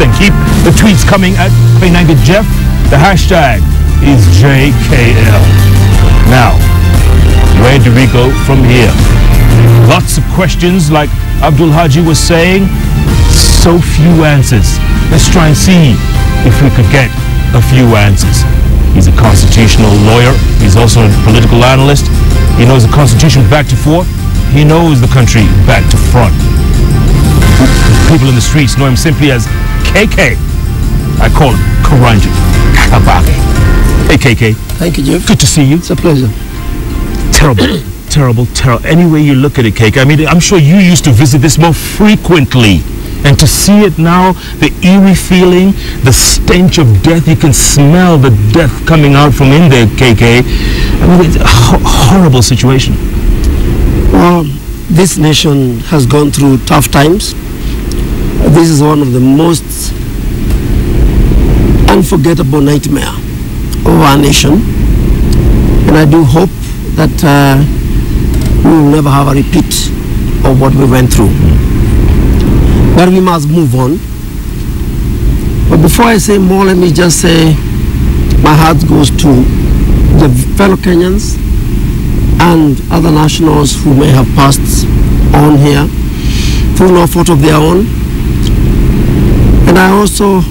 and keep the tweets coming at Koinange Jeff. The hashtag is JKL. Now, where do we go from here? Lots of questions, like Abdul Haji was saying, so few answers. Let's try and see if we could get a few answers. He's a constitutional lawyer. He's also a political analyst. He knows the Constitution back to forth. He knows the country back to front. People in the streets know him simply as KK. I call him Karanja Kabage. Hey, KK. Thank you, Jeff. Good to see you. It's a pleasure. Terrible, terrible, terrible. Any way you look at it, KK. I mean, I'm sure you used to visit this more frequently. And to see it now, the eerie feeling, the stench of death, you can smell the death coming out from in there, KK. I mean, it's a horrible situation. Well, this nation has gone through tough times. This is one of the most unforgettable nightmare of our nation. And I do hope that we will never have a repeat of what we went through. But we must move on. But before I say more, let me just say my heart goes to the fellow Kenyans and other nationals who may have passed on here through no fault of their own. And I also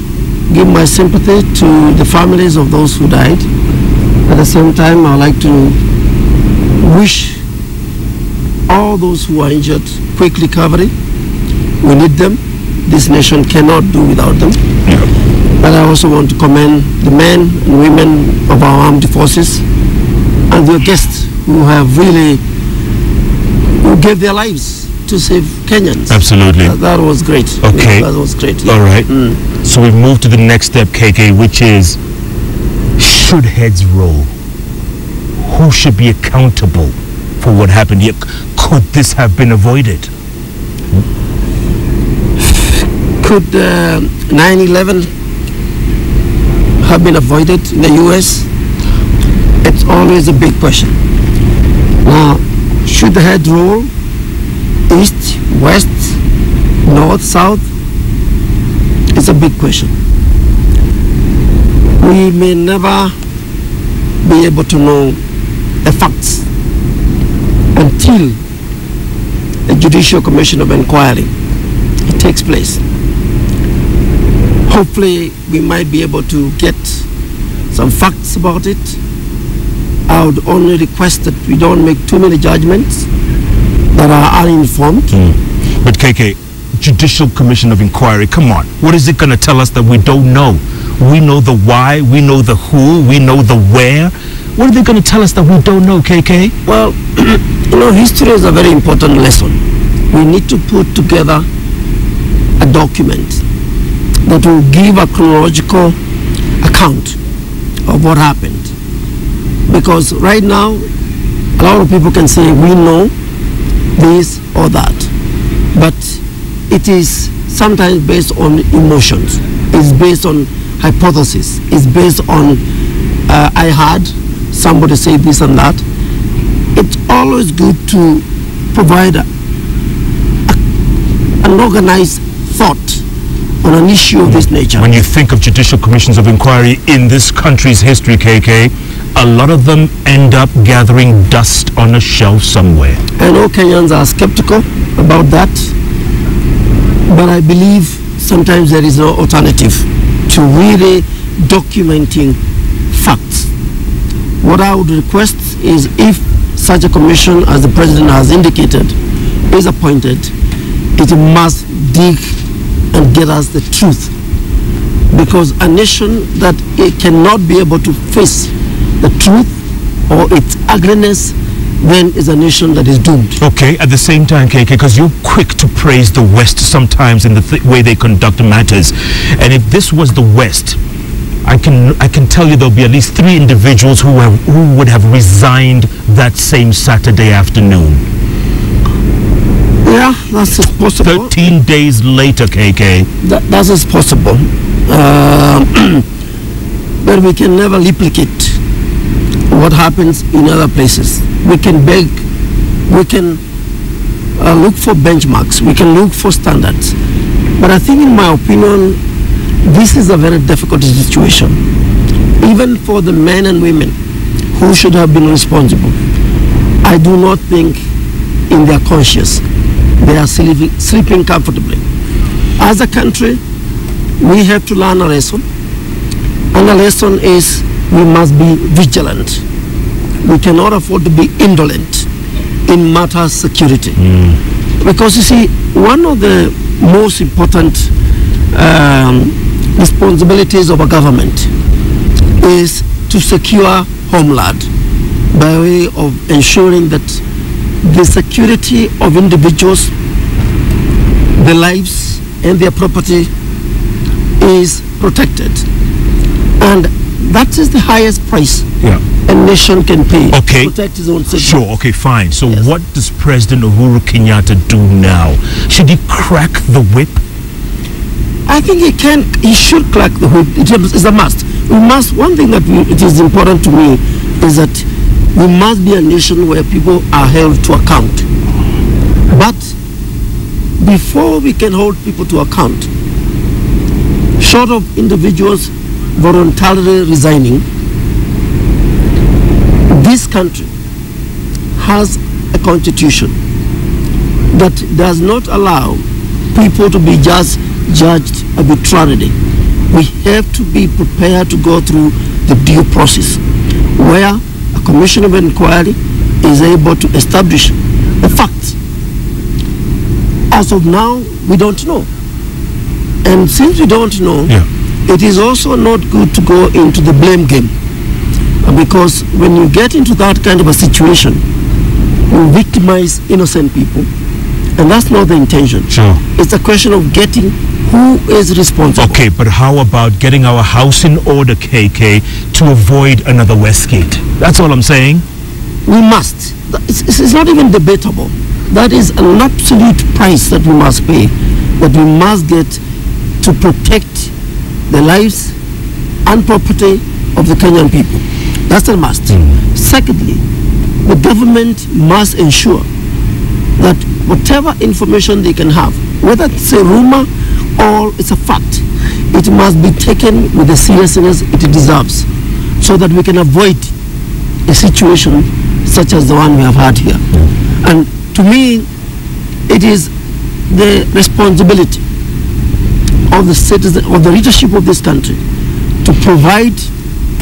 give my sympathy to the families of those who died. At the same time, I would like to wish all those who are injured quick recovery. We need them. This nation cannot do without them. But I also want to commend the men and women of our armed forces and their guests who have really gave their lives to save Kenyans. Absolutely. That was great. Okay. That was great. All right. So we've moved to the next step, KK, which is, should heads roll? Who should be accountable for what happened here? Could this have been avoided? Could 9/11 have been avoided in the U.S.? It's always a big question. Now, should the head roll east, west, north, south? It's a big question. We may never be able to know the facts until a judicial commission of inquiry takes place. Hopefully, we might be able to get some facts about it. I would only request that we don't make too many judgments that are uninformed. But KK, Judicial Commission of Inquiry, come on. What is it going to tell us that we don't know? We know the why, we know the who, we know the where. What are they going to tell us that we don't know, KK? Well, you know, history is a very important lesson. We need to put together a document that will give a chronological account of what happened. Because right now, a lot of people can say, we know this or that. But it is sometimes based on emotions. It's based on hypothesis. It's based on, I heard somebody say this and that. It's always good to provide an organized thought on an issue of this nature. When you think of judicial commissions of inquiry in this country's history, KK, a lot of them end up gathering dust on a shelf somewhere. I know Kenyans are skeptical about that, but I believe sometimes there is no alternative to really documenting facts. What I would request is, if such a commission as the President has indicated is appointed, it must dig and get us the truth. Because a nation that it cannot be able to face the truth or its ugliness, then is a nation that is doomed. Okay, at the same time, KK, because you're quick to praise the West sometimes in the way they conduct matters. And if this was the West, I can tell you there'll be at least 3 individuals who would have resigned that same Saturday afternoon. Yeah, that's possible. 13 days later, KK. That is possible. But we can never replicate what happens in other places. We can beg, we can look for benchmarks, we can look for standards. But I think, in my opinion, this is a very difficult situation, even for the men and women who should have been responsible. I do not think in their conscience they are sleeping comfortably. As a country, we have to learn a lesson, and the lesson is we must be vigilant. We cannot afford to be indolent in matters of security. Because you see, one of the most important responsibilities of a government is to secure homeland by way of ensuring that the security of individuals, their lives and their property is protected. And that is the highest price a nation can pay to protect his own citizens. Sure, okay, fine. So what does President Uhuru Kenyatta do now? Should he crack the whip? I think he should crack the whip. It is a must. One thing that it is important to me is that we must be a nation where people are held to account. But before we can hold people to account, short of individuals voluntarily resigning, this country has a constitution that does not allow people to be just judged arbitrarily. We have to be prepared to go through the due process, where a commission of inquiry is able to establish the facts. As of now, we don't know. And since we don't know, it is also not good to go into the blame game. Because when you get into that kind of a situation, you victimize innocent people. And that's not the intention. Sure. It's a question of getting who is responsible. Okay, but how about getting our house in order, KK, to avoid another Westgate? That's all I'm saying. We must. It's not even debatable. That is an absolute price that we must pay, that we must get to protect the lives and property of the Kenyan people. That's a must. Secondly, the government must ensure that whatever information they can have, whether it's a rumor or it's a fact, it must be taken with the seriousness it deserves, so that we can avoid a situation such as the one we have had here. And to me, it is the responsibility of the citizen, of the leadership of this country, to provide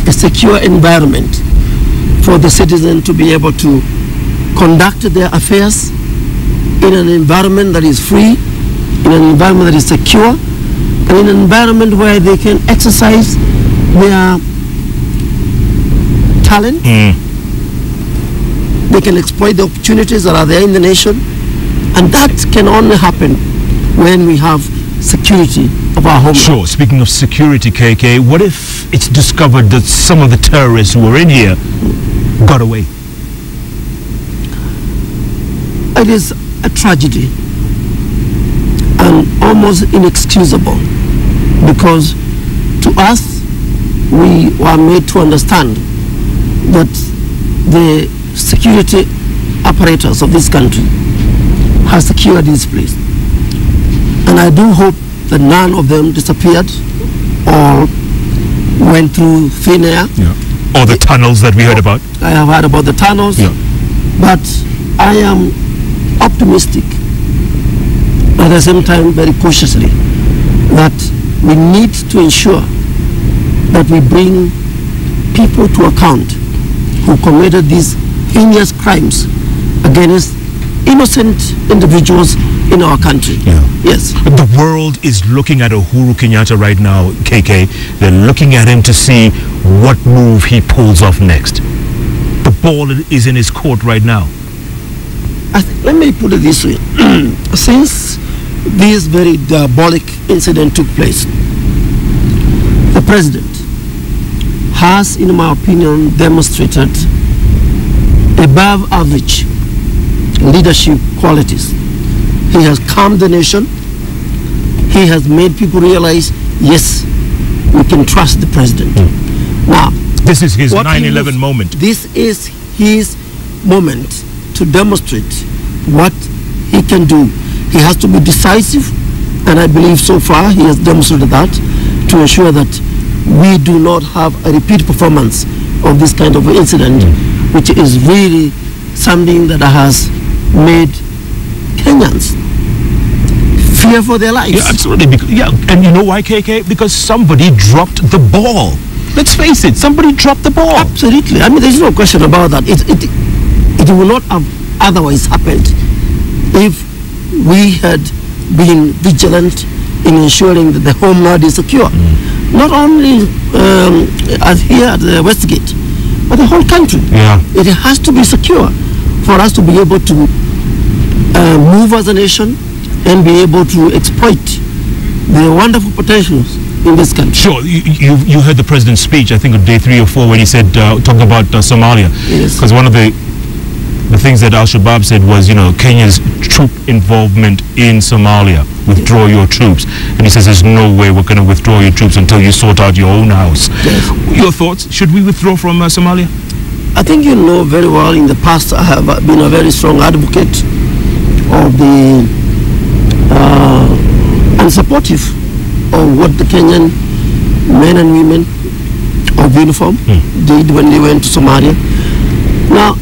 a secure environment for the citizen to be able to conduct their affairs in an environment that is free, in an environment that is secure, and in an environment where they can exercise their talent. They can exploit the opportunities that are there in the nation, and that can only happen when we have security of our homeland. Sure. Speaking of security, KK, what if it's discovered that some of the terrorists who were in here got away? It is a tragedy and almost inexcusable, because to us, we were made to understand that the security apparatus of this country has secured this place. And I do hope that none of them disappeared or went through thin air. Or the tunnels that we heard about. I have heard about the tunnels. But I am optimistic, at the same time very cautiously, that we need to ensure that we bring people to account who committed these heinous crimes against innocent individuals in our country. Yes. The world is looking at Uhuru Kenyatta right now, KK. They're looking at him to see what move he pulls off next. The ball is in his court right now. Let me put it this way. Since this very diabolic incident took place, the president has, in my opinion, demonstrated above average leadership qualities. He has calmed the nation. He has made people realize, yes, we can trust the president. Now, this is his 9/11 moment. This is his moment to demonstrate what he can do. He has to be decisive, and I believe so far he has demonstrated that, to ensure that we do not have a repeat performance of this kind of incident, which is really something that has made Kenyans fear for their lives. Yeah, absolutely. And you know why, KK? Because somebody dropped the ball. Let's face it, somebody dropped the ball. Absolutely. I mean, there's no question about that. It will not have otherwise happened if we had been vigilant in ensuring that the homeland is secure. Not only here at the Westgate, but the whole country. Yeah. It has to be secure for us to be able to move as a nation and be able to exploit the wonderful potentials in this country. Sure, you heard the president's speech, I think on day 3 or 4, when he said, talking about Somalia. Yes. Because one of the things that Al-Shabaab said was, Kenya's troop involvement in Somalia. Withdraw your troops. And he says there's no way we're going to withdraw your troops until you sort out your own house. Yes. Your thoughts? Should we withdraw from Somalia? I think you know very well, in the past I have been a very strong advocate of the and supportive of what the Kenyan men and women of uniform did when they went to Somalia. Now,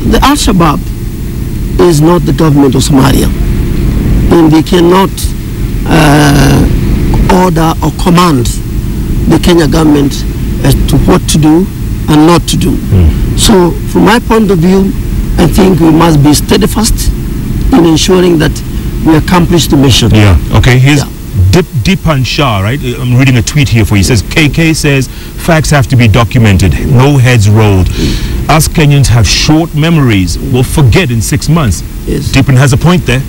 the Al-Shabaab is not the government of Somalia, and they cannot order or command the Kenya government as to what to do and not to do. So, from my point of view, I think we must be steadfast in ensuring that we accomplish the mission. Yeah, okay, here's Dipan Shah, right? I'm reading a tweet here for you. He says, KK says, facts have to be documented, no heads rolled. Us Kenyans have short memories. We'll forget in 6 months. Yes. Dipan has a point there.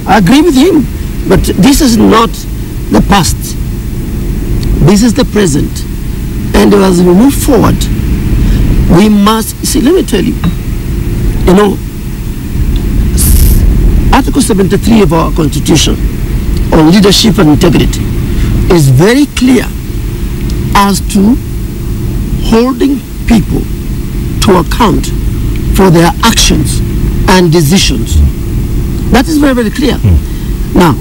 I agree with him, but this is not the past. This is the present. And as we move forward, we must, see, let me tell you, Article 73 of our Constitution on leadership and integrity is very clear as to holding people to account for their actions and decisions. That is very, very clear. Now,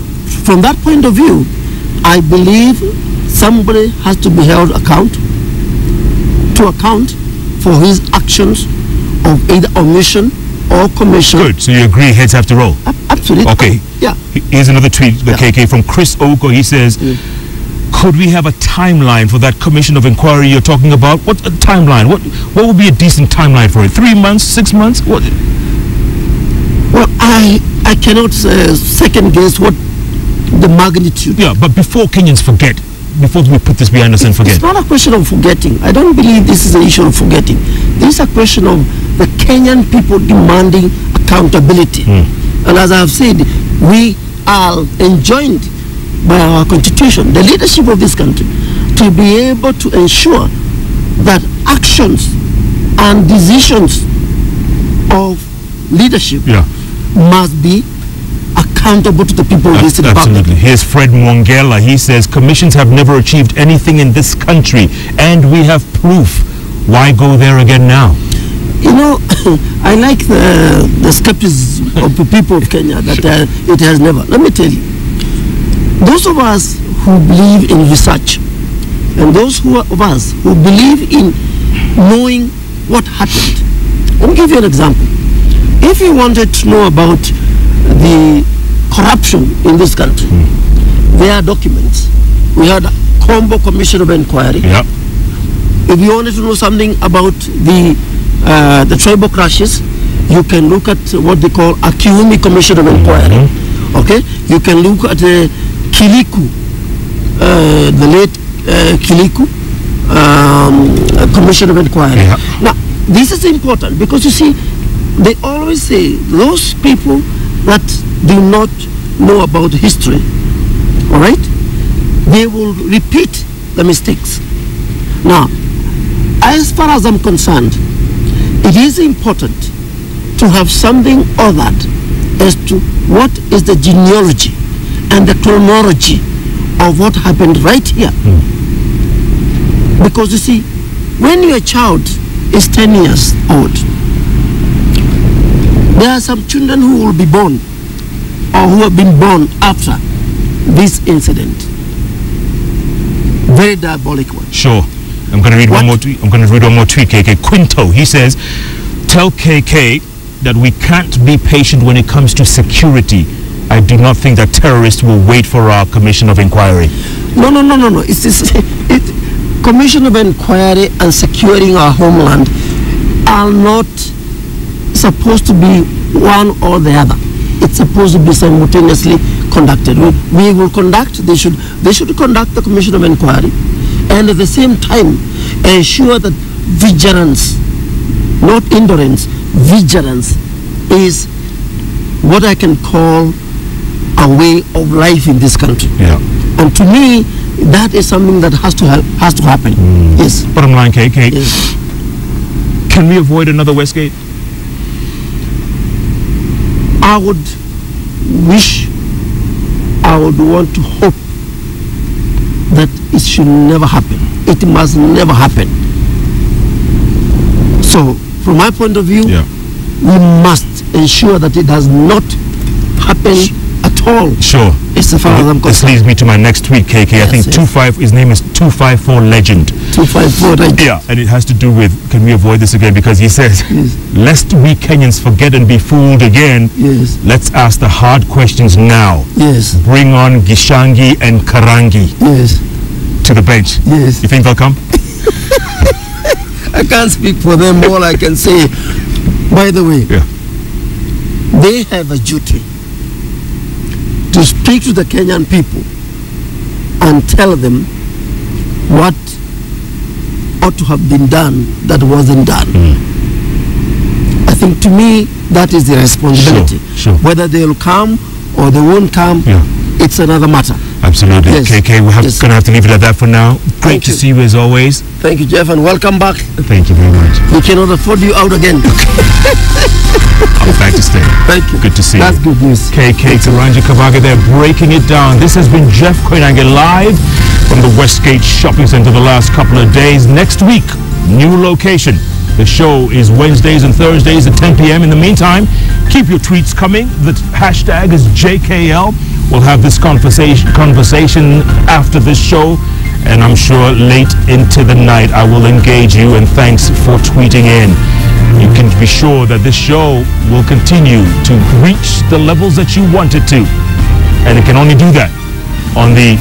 from that point of view, I believe somebody has to be held to account for his actions of either omission or commission. Good, so you agree heads have to roll? Absolutely. Okay. Yeah. Here's another tweet, the KK, from Chris Oko. He says, could we have a timeline for that commission of inquiry you're talking about? What a timeline? What would be a decent timeline for it? 3 months, 6 months? What? Well, I cannot second guess what the magnitude. Yeah, but before Kenyans forget, before we put this behind us and forget. It's not a question of forgetting. I don't believe this is an issue of forgetting. This is a question of the Kenyan people demanding accountability. And as I have said, we are enjoined by our constitution, the leadership of this country, to be able to ensure that actions and decisions of leadership must be accountable to the people of this republic. Absolutely. Here's Fred Mwangela. He says, commissions have never achieved anything in this country, and we have proof. Why go there again now? I like the skepticism of the people of Kenya that it has never. Let me tell you, those of us who believe in research and those of us who believe in knowing what happened. Let me give you an example. If you wanted to know about the corruption in this country, there are documents. We had a Combo Commission of Inquiry. Yep. If you wanted to know something about the tribal crashes, you can look at what they call a Kiumi Commission of Inquiry. Okay, you can look at the Kiliku, the late Kiliku Commission of Inquiry. Yeah. Now, this is important because you see, they always say those people that do not know about history, all right, they will repeat the mistakes. Now, as far as I'm concerned, it is important to have something ordered as to what is the genealogy and the chronology of what happened right here. Because you see, when your child is 10 years old, there are some children who will be born or who have been born after this incident. Very diabolic one. Sure. I'm going to read one more tweet. KK. Quinto, he says, tell KK that we can't be patient when it comes to security. I do not think that terrorists will wait for our commission of inquiry. No. Commission of inquiry and securing our homeland are not supposed to be one or the other. It's supposed to be simultaneously conducted. We will conduct, they should conduct the commission of inquiry, and at the same time ensure that vigilance, not indolence, vigilance is what I can call a way of life in this country. Yeah. And to me, that is something that has to happen. Yes. Bottom line, KK. Yes. Can we avoid another Westgate? I would want to hope that it should never happen. It must never happen. So, from my point of view, we must ensure that it does not happen at all. Sure. It's the father. This leads me to my next tweet, KK. Yes, I think his name is 254 Legend. 254 Legend. Yeah, and it has to do with, can we avoid this again? Because he says, lest we Kenyans forget and be fooled again, let's ask the hard questions now. Yes. Bring on Gishangi and Karangi to the bench. Yes. You think they'll come? I can't speak for them. All I can say, by the way, they have a duty to speak to the Kenyan people and tell them what ought to have been done that wasn't done. I think, to me, that is the responsibility. Sure. Whether they'll come or they won't come, it's another matter. Absolutely. Yes. KK, we're going to have to leave it at that for now. Great to see you as always. Thank you, Jeff, and welcome back. Thank you very much. We cannot afford you out again. I'm back to stay. Thank you. Good to see you. That's good news. KK, Karanja Kabage there, breaking it down. This has been Jeff Koinange live from the Westgate Shopping Center the last couple of days. Next week, new location. The show is Wednesdays and Thursdays at 10 p.m. In the meantime, keep your tweets coming. The hashtag is JKL. We'll have this conversation after this show, and I'm sure late into the night I will engage you, and thanks for tweeting in. You can be sure that this show will continue to reach the levels that you want it to, and it can only do that on the